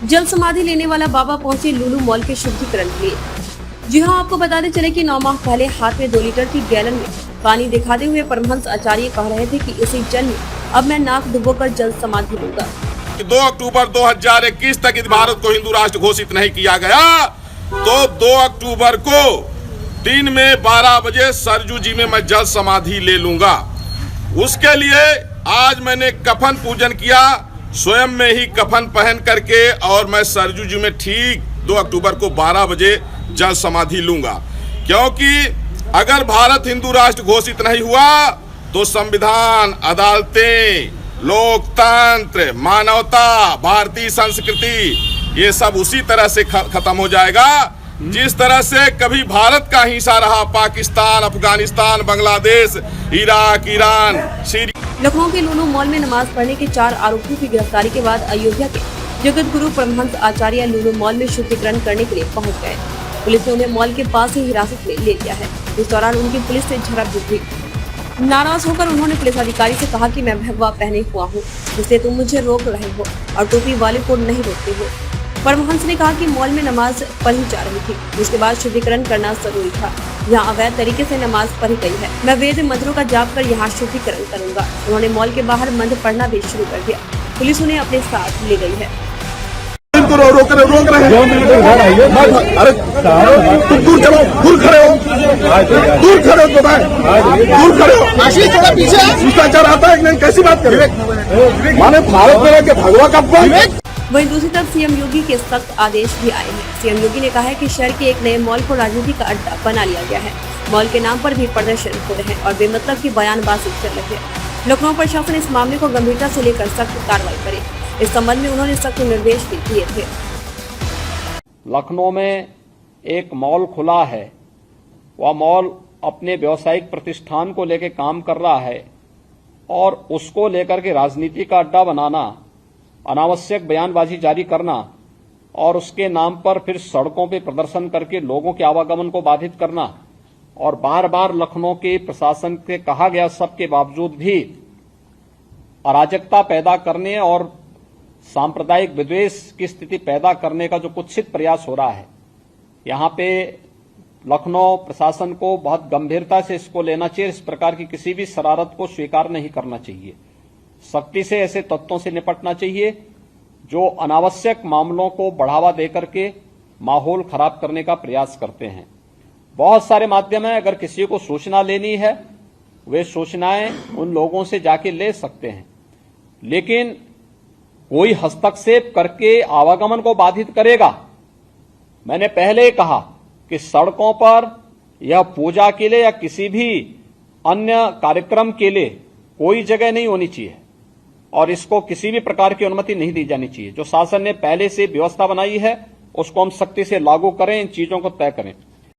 जल समाधि लेने वाला बाबा पहुंचे लुलु मॉल के शुद्धिकरण के लिए। जी हां, आपको बताते चले कि 9 माह पहले हाथ में 2 लीटर की गैलन में पानी दिखाते हुए परमहंस आचार्य कह रहे थे कि इसी जल में अब मैं नाक डुबोकर जल समाधि लूंगा। 2 अक्टूबर 2021 तक यदि भारत को हिंदू राष्ट्र घोषित नहीं किया गया तो 2 अक्टूबर को दिन में 12 बजे सरजू जी में मैं जल समाधि ले लूंगा। उसके लिए आज मैंने कफन पूजन किया, स्वयं में ही कफन पहन करके, और मैं सरजू जी में ठीक 2 अक्टूबर को 12 बजे जल समाधि लूंगा। क्योंकि अगर भारत हिंदू राष्ट्र घोषित नहीं हुआ तो संविधान, अदालतें, लोकतंत्र, मानवता, भारतीय संस्कृति, ये सब उसी तरह से खत्म हो जाएगा जिस तरह से कभी भारत का हिस्सा रहा Pakistan, Afghanistan, Bangladesh, Iraq, Iran, Syria. Lucknow के लुलु मॉल में नमाज पढ़ने के 4 आरोपियों की गिरफ्तारी के बाद अयोध्या के जगत गुरु परमहंस आचार्य लुलु मॉल में शुद्धिकरण करने के लिए पहुंच गए। पुलिस ने उन्हें मॉल के पास ही हिरासत में ले लिया है। इस दौरान उनकी पुलिस से झड़प भी हुई। नाराज होकर उन्होंने पुलिस अधिकारी से कहा कि मैं भगवा पहने हुआ हूँ, इसलिए तुम मुझे रोक रहे हो और टोपी वाले को नहीं रोकते हो। परमहंस ने कहा कि मॉल में नमाज पढ़ी जा रही थी, उसके बाद शुद्धिकरण करना जरूरी था। यहाँ अवैध तरीके से नमाज पढ़ी गई है, मैं वेद मंत्रों का जाप कर यहाँ शुद्धिकरण करूंगा। उन्होंने मॉल के बाहर मंत्र पढ़ना भी शुरू कर दिया। पुलिस उन्हें अपने साथ ले गई है। रोक रहे अरे तुम दूर चलो, दूर खड़े हो, दूर खड़े हो, दूर खड़े हो। आशीष थोड़ा पीछे, शिष्टाचार आता है नहीं, कैसी बात करें? माने भारत में के भगवा का वहीं दूसरी तरफ सीएम योगी के सख्त आदेश भी आए हैं। सीएम योगी ने कहा है कि शहर के एक नए मॉल को राजनीति का अड्डा बना लिया गया है। मॉल के नाम पर भी प्रदर्शन हो रहे हैं और बेमतलब की बयानबाजी चल रही है। लखनऊ प्रशासन इस मामले को गंभीरता से लेकर सख्त कार्रवाई करे, इस संबंध में उन्होंने सख्त निर्देश भी दिए थे। लखनऊ में एक मॉल खुला है, वह मॉल अपने व्यावसायिक प्रतिष्ठान को लेकर काम कर रहा है और उसको लेकर के राजनीति का अड्डा बनाना, अनावश्यक बयानबाजी जारी करना और उसके नाम पर फिर सड़कों पे प्रदर्शन करके लोगों के आवागमन को बाधित करना और बार बार लखनऊ के प्रशासन से कहा गया सबके बावजूद भी अराजकता पैदा करने और सांप्रदायिक विद्वेष की स्थिति पैदा करने का जो कुत्सित प्रयास हो रहा है, यहां पे लखनऊ प्रशासन को बहुत गंभीरता से इसको लेना चाहिए। इस प्रकार की किसी भी शरारत को स्वीकार नहीं करना चाहिए। सख्ती से ऐसे तत्वों से निपटना चाहिए जो अनावश्यक मामलों को बढ़ावा देकर के माहौल खराब करने का प्रयास करते हैं। बहुत सारे माध्यम हैं, अगर किसी को सूचना लेनी है वे सूचनाएं उन लोगों से जाके ले सकते हैं, लेकिन कोई हस्तक्षेप करके आवागमन को बाधित करेगा। मैंने पहले कहा कि सड़कों पर या पूजा के लिए या किसी भी अन्य कार्यक्रम के लिए कोई जगह नहीं होनी चाहिए और इसको किसी भी प्रकार की अनुमति नहीं दी जानी चाहिए। जो शासन ने पहले से व्यवस्था बनाई है उसको हम सख्ती से लागू करें, इन चीजों को तय करें।